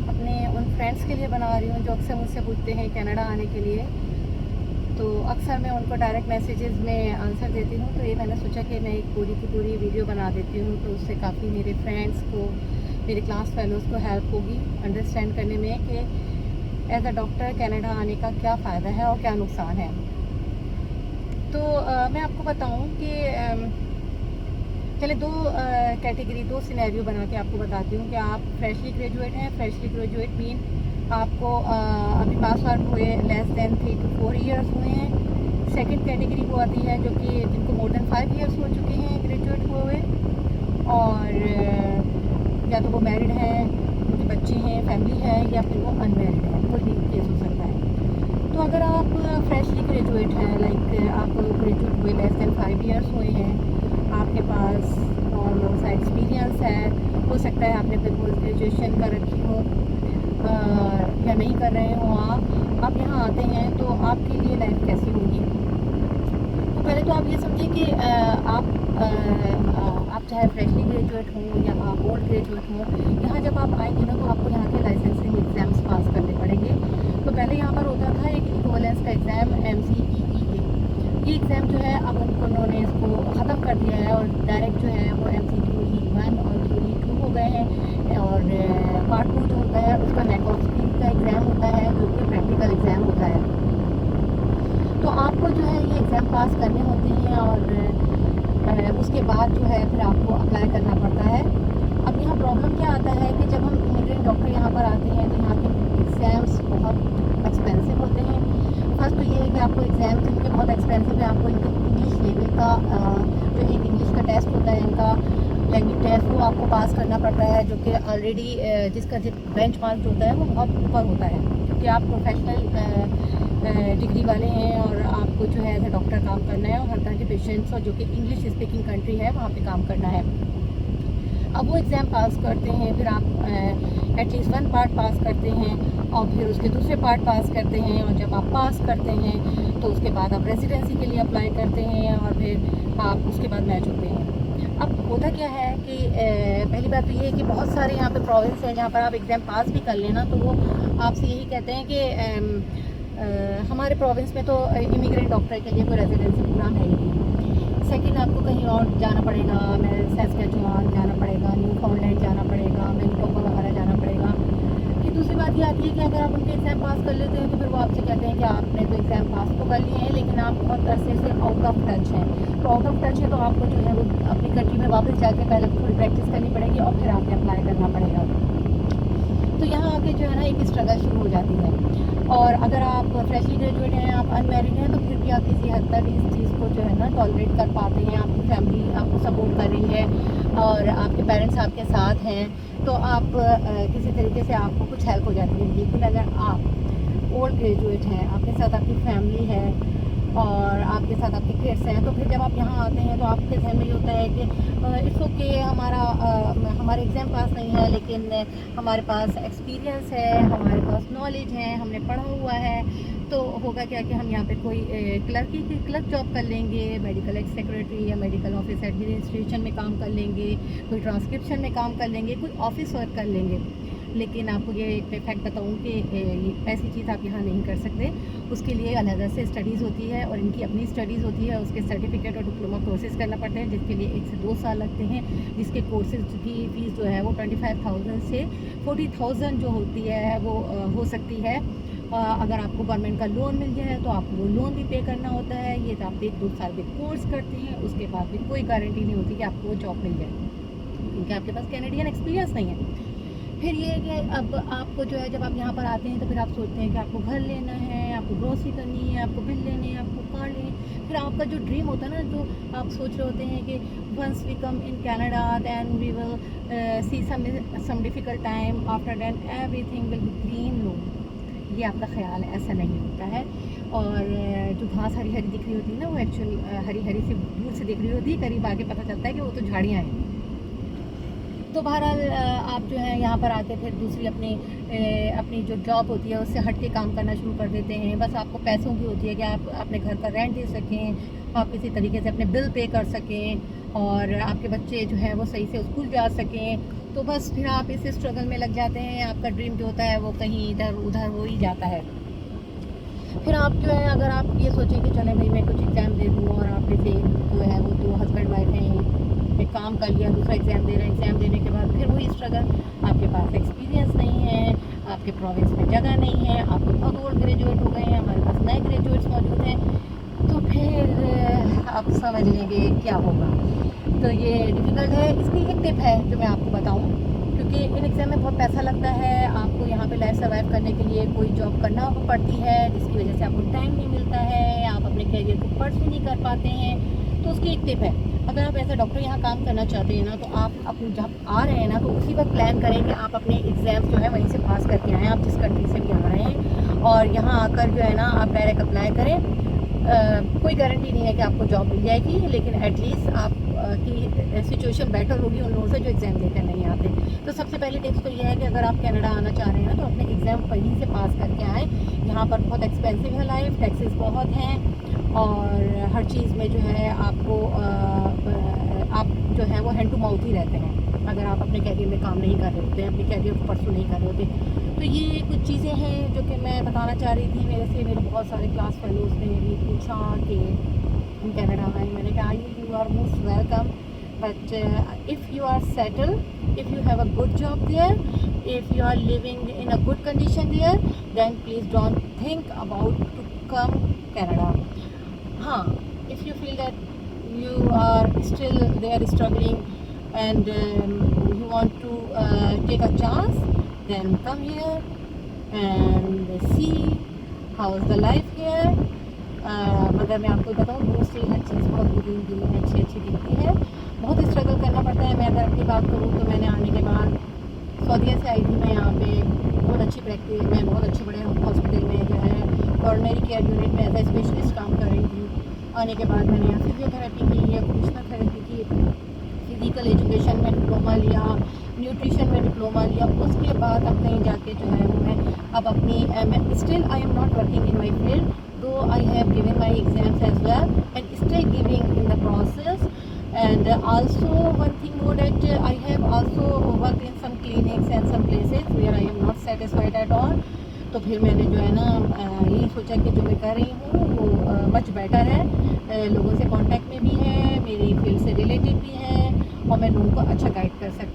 अपने उन फ्रेंड्स के लिए बना रही हूँ जो अक्सर मुझसे पूछते हैं कनाडा आने के लिए। तो अक्सर मैं उनको डायरेक्ट मैसेजेस में आंसर देती हूँ, तो ये मैंने सोचा कि मैं एक पूरी की पूरी वीडियो बना देती हूँ, तो उससे काफ़ी मेरे फ्रेंड्स को, मेरे क्लास फेलोज़ को हेल्प होगी अंडरस्टैंड करने में कि एज अ डॉक्टर कनाडा आने का क्या फ़ायदा है और क्या नुकसान है। तो मैं आपको बताऊँ कि चले दो कैटेगरी, दो सिनेरियो बना के आपको बताती हूँ कि आप फ्रेशली ग्रेजुएट हैं। फ्रेशली ग्रेजुएट मीन आपको अभी पास आउट हुए लेस दैन 3 to 4 ईयर्स हुए हैं। सेकंड कैटेगरी वो आती है जो कि जिनको मोर देन 5 ईयर्स हो चुके हैं ग्रेजुएट हुए, और या तो वो मैरिड हैं, उनके बच्चे हैं, फैमिली है, या फिर वो अनमैरिड है, कोई भी केस हो सकता है। तो अगर आप फ्रेशली ग्रेजुएट हैं, लाइक आप ग्रेजुएट हुए लेस दैन 5 ईयर्स हुए हैं, आपके पास और सा एक्सपीरियंस है, हो सकता है आपने फिर पोस्ट ग्रेजुएशन कर रखी हो या नहीं कर रहे हो, आप यहाँ आते हैं तो आपके लिए लाइफ कैसी होगी। तो पहले तो आप ये समझिए कि आप चाहे फ्रेशली ग्रेजुएट हों या आप ओल्ड ग्रेजुएट हों, यहाँ जब आप आएंगे ना तो आपको यहाँ के लाइसेंसिंग एग्ज़ाम्स पास करने पड़ेंगे। तो पहले यहाँ पर होता था एक इक्विवेलेंस का एग्ज़ाम MCEEA। ये एग्ज़ाम जो है अब उन्होंने इसको ख़त्म कर दिया है और डायरेक्ट जो है वो MCQE1 और QE2 हो गए हैं। और पार्ट 2 जो होता है उसका नेक ऑफ स्पीड का एग्ज़ाम होता है, जो कि प्रैक्टिकल एग्ज़ाम होता है। तो आपको जो है ये एग्ज़ाम पास करने होते हैं और उसके बाद जो है फिर आपको अप्लाई करना पड़ता है। अब यहाँ प्रॉब्लम क्या आता है कि जब हम इमिग्रेंट डॉक्टर यहाँ पर आते हैं तो यहाँ के एग्ज़ाम्स बहुत एक्सपेंसिव होते हैं। फर्स्ट तो ये है कि आपको एग्ज़ाम जिनके बहुत एक्सपेंसिव है, आपको इनके इंग्लिश लेवल का जो एक इंग्लिश का टेस्ट होता है, इनका लैंग्वेज टेस्ट, वो आपको पास करना पड़ता है, जो कि ऑलरेडी जिसका बेंच मार्क होता है वो बहुत ऊपर होता है, क्योंकि आप प्रोफेशनल डिग्री वाले हैं और आपको जो है एज ए डॉक्टर काम करना है और हर तरह के पेशेंट्स और जो कि इंग्लिश स्पीकिंग कंट्री है वहाँ पे काम करना है। अब वो एग्ज़ाम पास करते हैं, फिर आप एटलीस्ट 1 पार्ट पास करते हैं और फिर उसके दूसरे पार्ट पास करते हैं, और जब आप पास करते हैं तो उसके बाद आप रेजिडेंसी के लिए अप्लाई करते हैं और फिर आप उसके बाद मैच होते हैं। अब होता क्या है कि पहली बात तो ये है कि बहुत सारे यहाँ पे प्रोविंस हैं जहाँ पर आप एग्ज़ाम पास भी कर लेना तो वो आपसे यही कहते हैं कि हमारे प्रोविंस में तो इमिग्रेंट डॉक्टर के लिए कोई रेजिडेंसी प्रोग्राम है ही नहीं। सेकंड, आपको कहीं और जाना पड़ेगा, सैस्कैचुआन जाना पड़ेगा, न्यूफाउंडलैंड जाना पड़ेगा, मैनीटोबा वगैरह जाना पड़ेगा। फिर दूसरी बात ये आती है कि अगर आप उनके एग्ज़ाम पास कर लेते हैं तो फिर वो आपसे कहते हैं कि आपने तो एग्ज़ाम पास तो कर लिए हैं लेकिन आप बहुत अरसे से आउट ऑफ टच हैं। तो आउट ऑफ टच है तो आपको जो है वो अपनी कंट्री में वापस जाके पहले थोड़ी प्रैक्टिस करनी पड़ेगी और फिर आपने अप्लाई करना पड़ेगा। तो यहाँ आके जो है ना एक स्ट्रगल शुरू हो जाती है। और अगर आप फ्रेशली ग्रेजुएट हैं, आप अनमैरिड हैं, तो फिर भी आप किसी हद तक इस चीज़ को जो है ना टॉलरेट कर पाते हैं, आपकी फैमिली आपको सपोर्ट कर रही है और आपके पेरेंट्स आपके साथ हैं, तो आप किसी तरीके से आपको कुछ हेल्प हो जाती है। लेकिन अगर आप ओल्ड ग्रेजुएट हैं, आपके साथ आपकी फैमिली है और आपके साथ आपके किड्स हैं, तो फिर जब आप यहाँ आते हैं तो आपके ज़हन में ये होता है कि इट्स ओके, हमारे एग्ज़ाम पास नहीं है लेकिन हमारे पास एक्सपीरियंस है, हमारे पास नॉलेज है, हमने पढ़ा हुआ है, तो होगा क्या कि हम यहाँ पे कोई क्लर्क जॉब कर लेंगे, मेडिकल सेक्रेटरी या मेडिकल ऑफिस एडमिनिस्ट्रेशन में काम कर लेंगे, कोई ट्रांसक्रिप्शन में काम कर लेंगे, कोई ऑफिस वर्क कर लेंगे। लेकिन आपको ये एक फैक्ट बताऊँ कि ऐसी चीज़ आप यहाँ नहीं कर सकते। उसके लिए अलग से स्टडीज़ होती है और इनकी अपनी स्टडीज़ होती है, उसके सर्टिफिकेट और डिप्लोमा कोर्सेज़ करना पड़ते हैं जिसके लिए 1 से 2 साल लगते हैं, जिसके कोर्सेज़ की फ़ीस जो है वो 25,000 से 40,000 जो होती है वो हो सकती है। अगर आपको गवर्नमेंट का लोन मिल जाए तो आपको वो लोन भी पे करना होता है। ये तो आप 1-2 साल के कोर्स करते हैं, उसके बाद भी कोई गारंटी नहीं होती कि आपको वो जॉब मिल जाए, क्योंकि आपके पास कैनेडियन एक्सपीरियंस नहीं है। फिर ये है कि अब आपको जो है जब आप यहाँ पर आते हैं तो फिर आप सोचते हैं कि आपको घर लेना है, आपको ग्रोसरी करनी है, आपको बिल लेने हैं, आपको कार लेनी है। फिर आपका जो ड्रीम होता है ना, जो आप सोच रहे होते हैं कि once we come in Canada then we will see some difficult time, after that everything will be green. No, ये आपका ख्याल है, ऐसा नहीं होता है। और जो घास हरी हरी दिख रही होती है ना, वो एक्चुअल हरी हरी से दूर से दिख रही होती है, करीब आके पता चलता है कि वो तो झाड़ियाँ हैं। तो बहरहाल आप जो है यहाँ पर आके फिर दूसरी अपनी जो जॉब होती है उससे हट के काम करना शुरू कर देते हैं। बस आपको पैसों की होती है कि आप अपने घर का रेंट दे सकें, आप किसी तरीके से अपने बिल पे कर सकें और आपके बच्चे जो हैं वो सही से स्कूल जा सकें। तो बस फिर आप इस स्ट्रगल में लग जाते हैं, आपका ड्रीम जो होता है वो कहीं इधर उधर हो ही जाता है। फिर आप जो है, अगर आप ये सोचें कि चले भाई मैं कुछ एग्ज़ाम दे दूँ, और आप जैसे जो है वो तो हस्बैंड वाइफ हैं, एक काम कर लिया, दूसरा एग्ज़ाम दे रहे हैं, एग्ज़ाम देने के बाद फिर वही स्ट्रगल, आपके पास एक्सपीरियंस नहीं है, आपके प्रोविंस में जगह नहीं है, आप बहुत ओल्ड ग्रेजुएट हो गए हैं, हमारे पास नए ग्रेजुएट्स मौजूद हैं, तो फिर आप समझ लेंगे क्या होगा। तो ये डिफ़िकल्ट है। इसकी एक टिप है जो मैं आपको बताऊँ, क्योंकि इन एग्ज़ाम में बहुत पैसा लगता है, आपको यहाँ पे लाइफ सर्वाइव करने के लिए कोई जॉब करना पड़ती है, जिसकी वजह से आपको टाइम नहीं मिलता है, आप अपने कैरियर को परस्यू नहीं कर पाते हैं। तो उसकी एक टिप है, अगर आप एज अ डॉक्टर यहाँ काम करना चाहते हैं ना, तो आप अपनी जब आ रहे हैं ना, तो उसी वक्त प्लान करें कि आप अपने एग्ज़ाम जो है वहीं से पास करके आएँ, आप जिस कंट्री से भी आ रहे हैं, और यहाँ आकर जो है ना आप डायरेक्ट अप्लाई करें। कोई गारंटी नहीं है कि आपको जॉब मिल जाएगी, लेकिन एटलीस्ट आप की सिचुएशन बेटर होगी उन लोगों से जो एग्ज़ाम देकर नहीं आते। तो सबसे पहली टिप्स तो ये है कि अगर आप कनाडा आना चाह रहे हैं ना, तो अपने एग्ज़ाम वहीं से पास करके आएँ। यहाँ पर बहुत एक्सपेंसिव है लाइफ, टैक्सेस बहुत हैं, और हर चीज़ में जो है आपको आप जो है वो हैंड टू माउथ ही रहते हैं, अगर आप अपने कैरियर में काम नहीं कर रहे होते, अपने कैरियर को परस्यू नहीं कर रहे होते। तो ये कुछ चीज़ें हैं जो कि मैं बताना चाह रही थी। मेरे बहुत सारे क्लास फेलोज़ ने भी पूछा कि हम कनाडा आए, मैंने कहा you are most welcome, but if you are settle, if you have a good job there, if you are living in a good condition there, then please don't think about to come Canada. हाँ, if you feel that you are still there struggling, and you want to take a chance, then come here and see how is the life here. मगर मैं आपको बताऊँ, mostly हर चीज़ बहुत बुरी अच्छी दिखती है, बहुत स्ट्रगल करना पड़ता है। मैं अगर अपनी बात करूँ तो मैंने आने के बाद सऊदीया से आई थी मैं यहाँ पे, बहुत अच्छी प्रैक्टिस, मैं बहुत अच्छे बड़े हॉस्पिटल में जो है कॉर्नरी केयर यूनिट में एज ए स्पेशलिस्ट काम कर रही थी। आने के बाद मैंने यहाँ फिजियोथेरेपी की है, ऑक्यूपेशनल थेरेपी की, फिजिकल एजुकेशन में डिप्लोमा लिया, न्यूट्रिशन में डिप्लोमा लिया। उसके बाद अब कहीं जाके जो है वो मैं अब अपनी still I am not working in my field, though I have given my exams as well and still giving in the process. And also one thing more, that I have also worked in some clinics and some places where I am not satisfied at all. तो फिर मैंने जो है ना यही सोचा कि जो मैं कर रही हूँ वो मच बेटर है, लोगों से कांटेक्ट में भी है, मेरी फील्ड से रिलेटेड भी है, और मैं लोगों को अच्छा गाइड कर सकती हूँ।